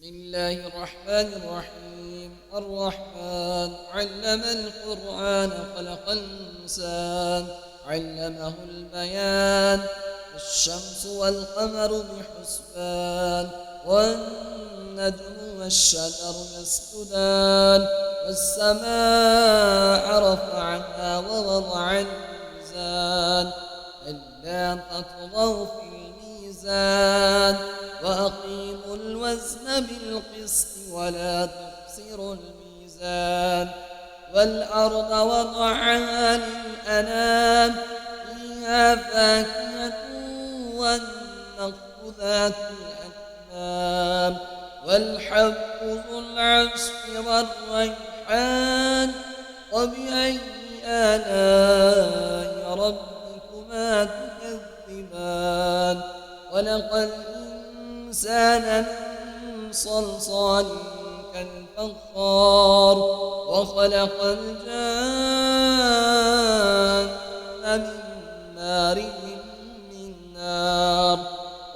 بسم الله الرحمن الرحيم. الرحمن علم القرآن خلق الإنسان علمه البيان. الشمس والقمر بحسبان والنجم والشجر يسجدان والسماء رفعها ووضع الميزان ألا تطغوا في الميزان وأقيموا الوزن بالقسط ولا تخسروا الميزان والأرض وضعها للأنام فيها فاكهة والنخل ذات الأكمام والحب ذو العصف والريحان وبأي آلاء ربكما تكذبان خلق الإنسان من صلصال كالفخار وخلق الجان من مارج من نار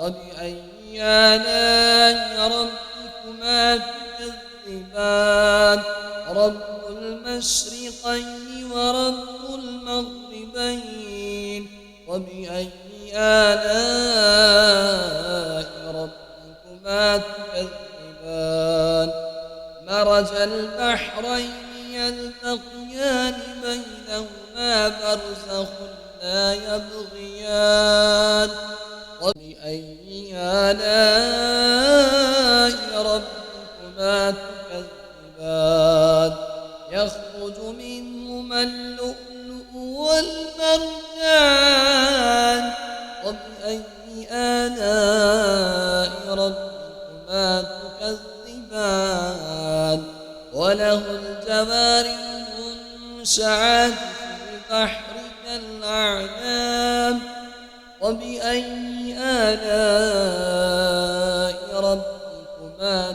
وبأي آلاء ربكما تكذبان رب المشرقين ورب المغربين وبأي آلاء ربكما تكذبان مرج البحرين يلتقيان بينهما برزخ لا يبغيان وبأي آلاء ربكما تكذبان يخرج منهما اللؤلؤ والمرجان وبأي آلاء ربكما تكذبان وله الجوار المنشآت في البحر كالأعلام وبأي آلاء ربكما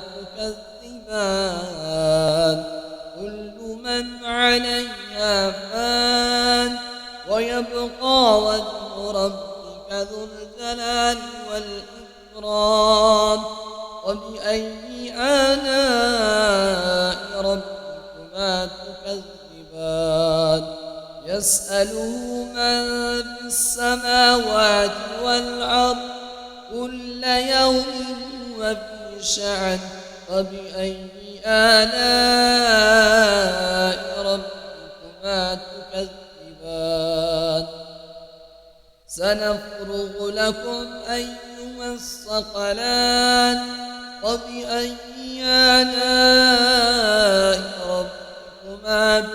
تكذبان كل من عليها فان ويبقى وجه ربك ذو الجلال والإكرام وبأي آلاء ربكما تكذبان يسأله من في السماوات والأرض كل يوم هو في شأن وبأي آلاء ربكما تكذبان سنفرغ لكم أيها الثقلان وبأي آلاء ربكما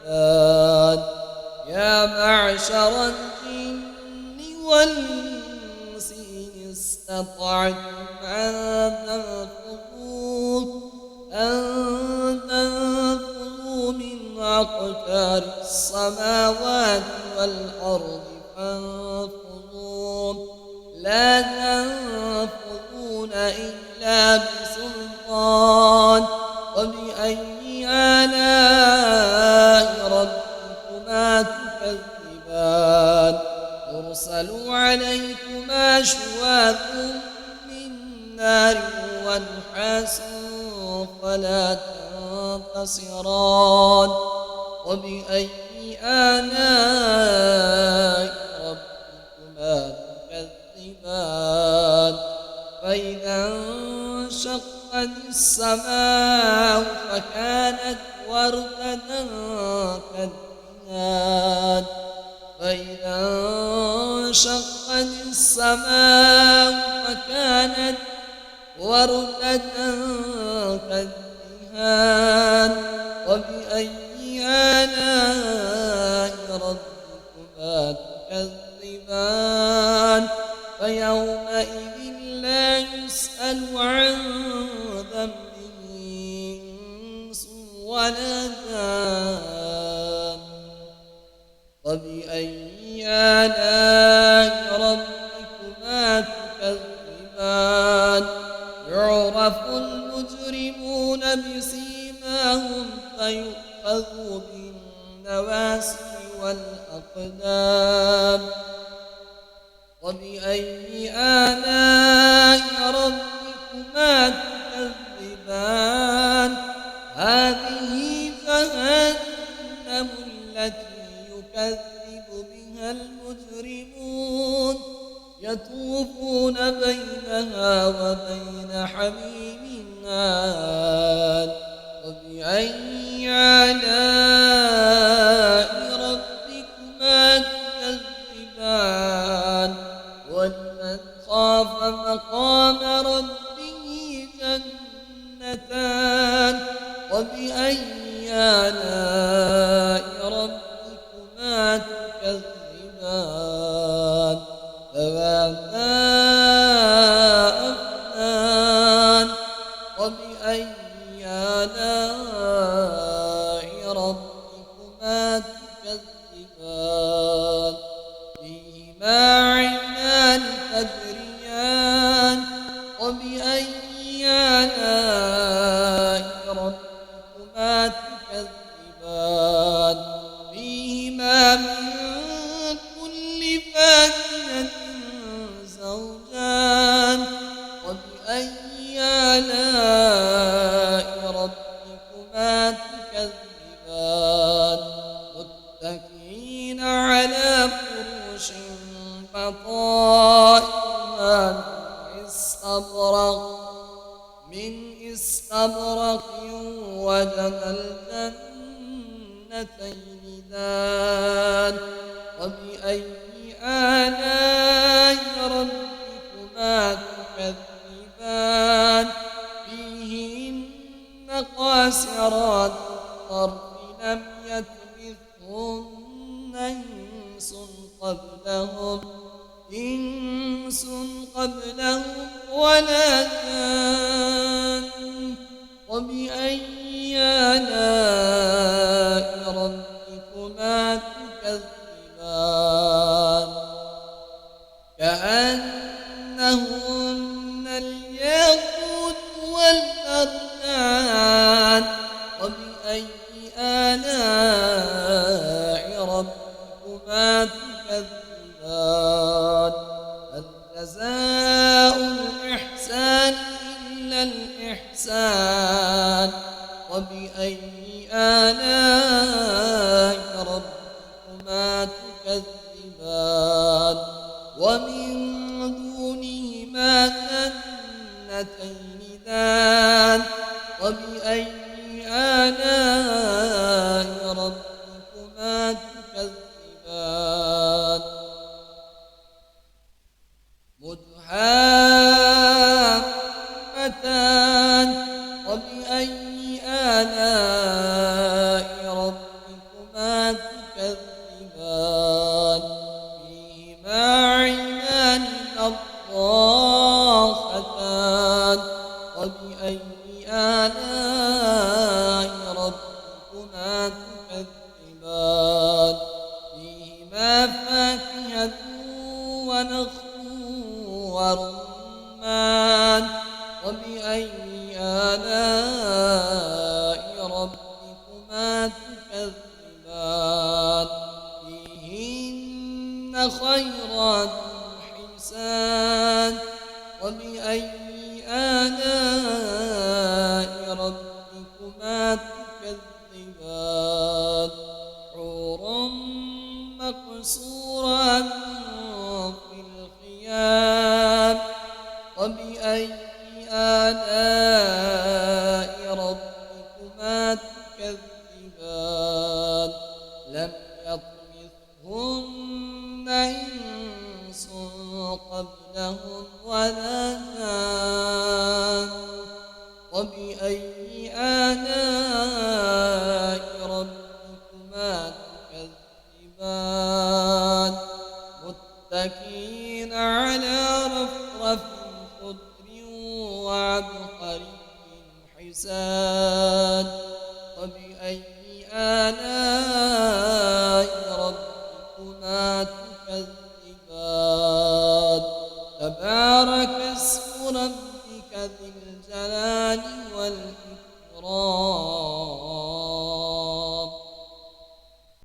تكذبان يا معشر الجن والإنس إن استطعتم أن تنفذوا من أقطار السماوات والأرض فانفذوا لا تنفذون إلا بسلطان وبأي آلاء ربكما تكذبان يرسل عليكما شواظ من نار ونحاس فلا تنتصران وبأي آلاء ربكما تكذبان فإذا انشقت السماء فكانت وردة كالدهان فإذا انشقت السماء فكانت وردة كالدهان وبأي آلاء ربكما تكذبان فيومئذ لا يسأل عن ذنبه إنس ولا جان وبأي آلاء ربكما تكذبان يعرف المجرمون بسيماهم فيؤخذوا بالنواسي والأقدام وبأي آلاء ربكما تكذبان تكذبان هذه جهنم التي يكذب بها المجرمون يطوفون بينها وبين حميم آن وبأي آلاء ربكما تكذبان ولمن خاف مقام ربه جنتان وبأي آلاء ربكما تكذبان ذواتا أفنان وبأي آلاء ربكما تكذبان فيهما عينان تجريان وبأي آلاء ربكما تكذبان فيهما من كل فاكهة زوجان وبأي آلاء ربكما تكذبان متكئين على فرش بطائنها من استبرق وجنى الجنتين دان وبأي آلاء ربكما تكذبان فيهن قاصرات الطرف لم يطمثهن إنس قبلهم ولا جان وبأي آلاء ربكما تكذبان كأنهن الياقوت والمرجان وبأي آلاء ربكما تكذبان هل جزاء الإحسان إلا الإحسان وبأي آلاء ربكما تكذبان ومن دونهما جنتين دان وبأي آلاء ربكما تكذبان مدهامتان وبأي آلاء ربكما تكذبان فيهما عينان نضاختان وبأي آلاء ربكما تكذبان فيهما فاكهة ونخل ورمان وبأي آلاء ربكما تكذبان فيهن خيرات حسان وبأي آلاء ربكما تكذبان حور مقصورات في الخيام وبأي آلاء ربكما تكذبان لم يطمثهن إنس قبلهم ولا جان وبأي آلاء ربكما تكذبان متكئين على رفرف خضر وعبقري حسان وبأي آلاء ربكما تكذبان تبارك اسم ربك ذي الجلال والإكرام